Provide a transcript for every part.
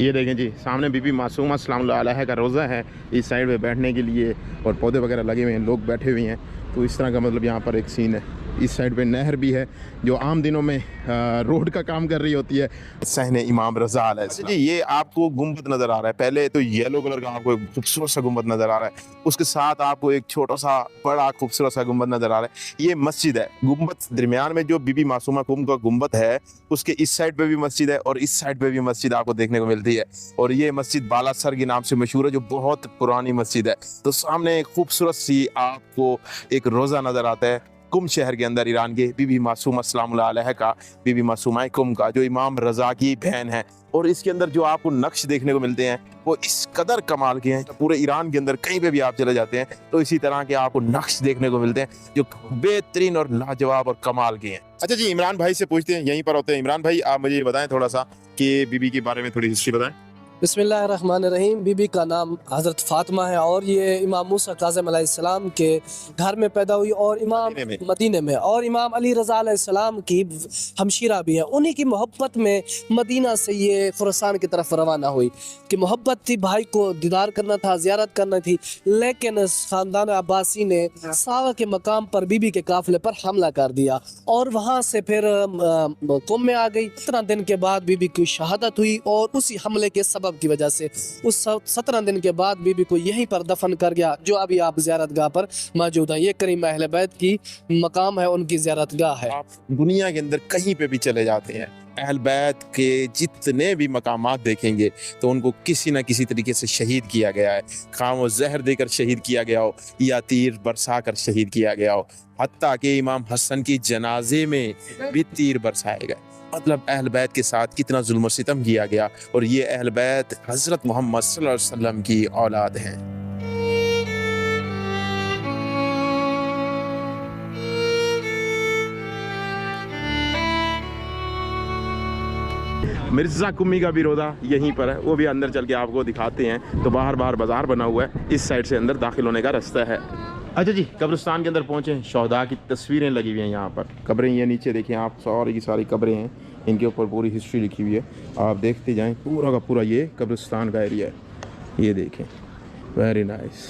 ये देखें जी, सामने बीबी मासूमा सलामुल्लाह अलैहा का रोज़ा है। इस साइड पे बैठने के लिए और पौधे वगैरह लगे हुए हैं, लोग बैठे हुए हैं। तो इस तरह का मतलब यहाँ पर एक सीन है। इस साइड पे नहर भी है जो आम दिनों में रोड का काम कर रही होती है। सहने इमाम रज़ा अलैहिस्सलाम। जी, ये आपको गुंबद नज़र आ रहा है। पहले तो येलो कलर का आपको एक खूबसूरत सा गुंबद नज़र आ रहा है, उसके साथ आपको एक छोटा सा बड़ा खूबसूरत सा गुंबद नज़र आ रहा है। ये मस्जिद है। गुंबद दरमियान में जो बीबी मासूमा कुम का गुंबद है, उसके इस साइड पे भी मस्जिद है और इस साइड पे भी मस्जिद आपको देखने को मिलती है। और ये मस्जिद बालासर के नाम से मशहूर है, जो बहुत पुरानी मस्जिद है। तो सामने एक खूबसूरत सी आपको एक रोज़ा नज़र आता है कुम शहर के अंदर, ईरान के बीबी मासूमा सलामुल्लाह अलैहा का, बीबी मासूमा कुम का, जो इमाम रज़ा की बहन है। और इसके अंदर जो आपको नक्श देखने को मिलते हैं वो इस कदर कमाल के हैं, पूरे ईरान के अंदर कहीं पे भी आप चले जाते हैं तो इसी तरह के आपको नक्श देखने को मिलते हैं जो बेहतरीन और लाजवाब और कमाल के हैं। अच्छा जी, इमरान भाई से पूछते हैं, यहीं पर होते हैं। इमरान भाई, आप मुझे ये बताएं थोड़ा सा कि बीबी के बारे में थोड़ी हिस्ट्री बताएं। बिस्मिल्लाहिर्रहमानिर्रहीम। बीबी का नाम हज़रत फ़ातिमा है और ये इमाम मूसा काज़िम अलैहिस्सलाम के घर में पैदा हुई और इमाम मदीने में और इमाम अली रज़ा अलैहिस्सलाम की हमशीरा भी है। उन्हीं की मोहब्बत में मदीना से ये खुरासान की तरफ रवाना हुई कि मोहब्बत थी, भाई को दीदार करना था, ज़ियारत करना थी। लेकिन ख़ानदान अब्बासी ने सावा के मकाम पर बीबी के काफ़िले पर हमला कर दिया और वहाँ से फिर कुम में आ गई। 17 दिन के बाद बीबी की शहादत हुई और उसी हमले के सबब की वजह से उस 17 दिन के बाद बीबी को यहीं पर दफन कर गया, जो अभी आप ज़ियारत गाह पर मौजूद है। ये करीम अहले बैत की मकाम है, उनकी ज़ियारत गाह है। आप दुनिया के अंदर कहीं पे भी चले जाते हैं, अहल बैत के जितने भी मकामात देखेंगे तो उनको किसी न किसी तरीके से शहीद किया गया है। खां वो जहर देकर शहीद किया गया हो या तीर बरसा कर शहीद किया गया हो। हत्ता कि इमाम हसन की जनाजे में भी तीर बरसाए गए। मतलब अहल बैत के साथ कितना जुल्म और सितम किया गया। और ये अहल बैत हज़रत मोहम्मद सल्लल्लाहु अलैहि वसल्लम की औलाद हैं। मिर्ज़ा कुम्मी का भी रोज़ा यहीं पर है, वो भी अंदर चल के आपको दिखाते हैं। तो बाहर बाज़ार बना हुआ है, इस साइड से अंदर दाखिल होने का रास्ता है। अच्छा जी, कब्रिस्तान के अंदर पहुँचे। शहदा की तस्वीरें लगी हुई हैं यहाँ पर। कब्रें ये नीचे देखें आप, सारी की सारी कब्रें हैं, इनके ऊपर पूरी हिस्ट्री लिखी हुई है। आप देखते जाएँ, पूरा का पूरा ये कब्रिस्तान का एरिया है। ये देखें, वेरी नाइस।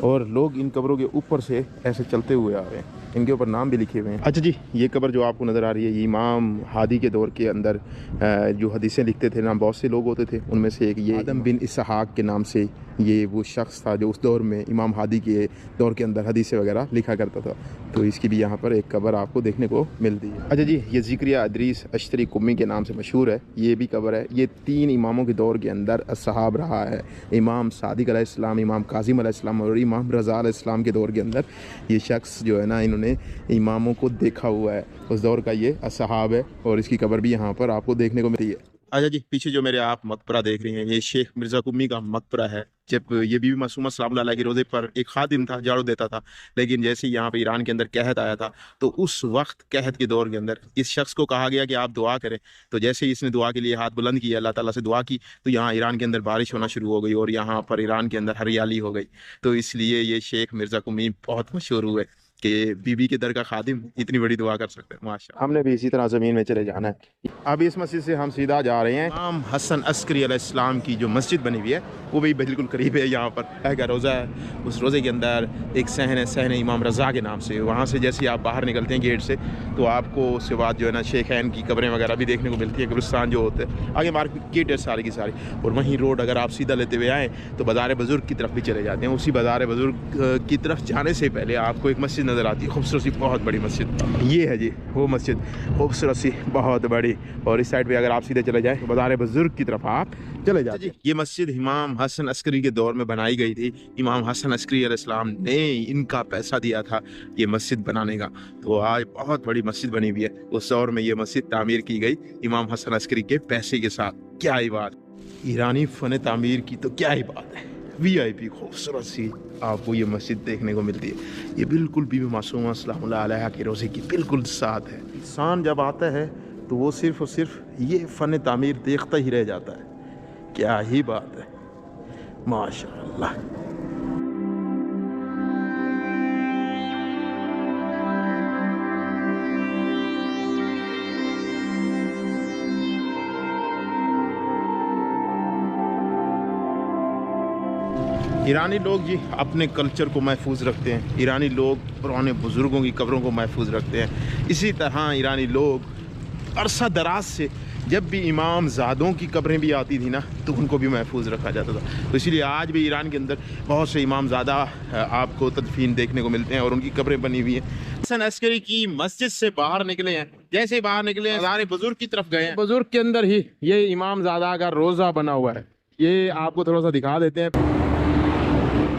और लोग इन कब्रों के ऊपर से ऐसे चलते हुए आ रहे हैं, इनके ऊपर नाम भी लिखे हुए हैं। अच्छा जी, ये कब्र जो आपको नज़र आ रही है, ये इमाम हादी के दौर के अंदर जो हदीसें लिखते थे ना, बहुत से लोग होते थे, उनमें से एक ये आदम बिन इसहाक के नाम से ये वो शख्स था जो उस दौर में इमाम हादी के दौर के अंदर हदीसें वगैरह लिखा करता था। तो इसकी भी यहाँ पर एक कब्र आपको देखने को मिलती है। अच्छा जी, ये ज़िक्रिया इदरीस अश्तरी कुम्मी के नाम से मशहूर है, ये भी कब्र है। ये 3 इमामों के दौर के अंदर असहाब रहा है। इमाम सादिक अलैहिस्सलाम, इमाम काज़िम अलैहिस्सलाम और इमाम रज़ा अलैहिस्सलाम के दौर के अंदर ये शख्स जो है ना, इन्होंने इमामों को देखा हुआ है। उस दौर का ये असहाब है और इसकी कब्र भी यहाँ पर आपको देखने को मिलती है। अच्छा जी, पीछे जो मेरे आप मकबरा देख रहे हैं, ये शेख मिर्ज़ा कुम्मी का मकबरा है। जब ये बीबी मासूमा सलामुल्लाह अलैहा के रोज़े पर एक खादिम था, झाड़ू देता था, लेकिन जैसे ही यहाँ पे ईरान के अंदर कहत आया था, तो उस वक्त कहत के दौर के अंदर इस शख्स को कहा गया कि आप दुआ करें। तो जैसे ही इसने दुआ के लिए हाथ बुलंद किया, अल्लाह ताला से दुआ की, तो यहाँ ईरान के अंदर बारिश होना शुरू हो गई और यहाँ पर ईरान के अंदर हरियाली हो गई। तो इसलिए ये शेख मिर्ज़ा कुम्मी बहुत मशहूर हुए कि बीबी के दर का खादिम इतनी बड़ी दुआ कर सकते हैं। माशा, हमने भी इसी तरह ज़मीन में चले जाना है। अब इस मस्जिद से हम सीधा जा रहे हैं इमाम हसन अस्करी अलैहिस्सलाम की जो मस्जिद बनी हुई है, वो भी बिल्कुल करीब है। यहाँ पर का रोज़ा है, उस रोज़े के अंदर एक सहन है, सहन इमाम रज़ा के नाम से। वहाँ से जैसे आप बाहर निकलते हैं गेट से, तो आपको उसके बाद जो है ना शेखैन की कब्रें वगैरह भी देखने को मिलती है, कब्रिस्तान जो होते हैं। आगे मार्केट है सारी की सारी, और वहीं रोड अगर आप सीधा लेते हुए आएँ तो बाज़ार बुज़ुर्ग की तरफ भी चले जाते हैं। उसी बाज़ार बुज़ुर्ग की तरफ जाने से पहले आपको एक मस्जिद नज़र आती है, खूबसूरत सी बहुत बड़ी मस्जिद। ये है जी वो मस्जिद, खूबसूरत सी बहुत बड़ी। और इस साइड पे अगर आप सीधे चले जाएं तो बाज़ार बुजुर्ग की तरफ आप चले जाते हैं। ये मस्जिद इमाम हसन अस्करी के दौर में बनाई गई थी। इमाम हसन अस्करी अलैहिस्सलाम ने इनका पैसा दिया था ये मस्जिद बनाने का। तो आज बहुत बड़ी मस्जिद बनी हुई है। उस दौर में ये मस्जिद तामीर की गई इमाम हसन अस्करी के पैसे के साथ। क्या ही बात, ईरानी फ़न तामीर की तो क्या ही बात है। VIP खूबसूरत सी आपको ये मस्जिद देखने को मिलती है। ये बिल्कुल बीबी मासूमा सलामुल्लाह अलैहा के रोज़े की बिल्कुल साथ है। इंसान जब आता है तो वो सिर्फ़ और सिर्फ ये फ़न तामीर देखता ही रह जाता है। क्या ही बात है, माशाअल्लाह। ईरानी लोग जी अपने कल्चर को महफूज रखते हैं। ईरानी लोग पुराने बुज़ुर्गों की कब्रों को महफूज रखते हैं। इसी तरह ईरानी लोग अरसा दराज से जब भी इमाम ज़ादों की कब्रें भी आती थी ना, तो उनको भी महफूज रखा जाता था। तो इसीलिए आज भी ईरान के अंदर बहुत से इमाम ज़ादा आपको तदफीन देखने को मिलते हैं और उनकी कब्रें बनी हुई हैं। हसन अस्करी की मस्जिद से बाहर निकले हैं, जैसे ही बाहर निकले हैं मज़ार बुज़ुर्ग की तरफ गए हैं। बुज़ुर्ग के अंदर ही ये इमाम ज़ादा का रोज़ा बना हुआ है, ये आपको थोड़ा सा दिखा देते हैं।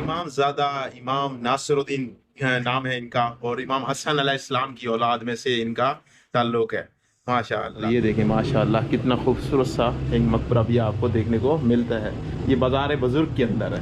इमाम ज़ादा इमाम नासिरुद्दीन नाम है इनका, और इमाम हसन अलैहिस्सलाम की औलाद में से इनका ताल्लुक है। माशाअल्लाह, ये देखें माशाअल्लाह कितना खूबसूरत सा एक मकबरा भी आपको देखने को मिलता है। ये बाज़ार बुज़ुर्ग के अंदर है।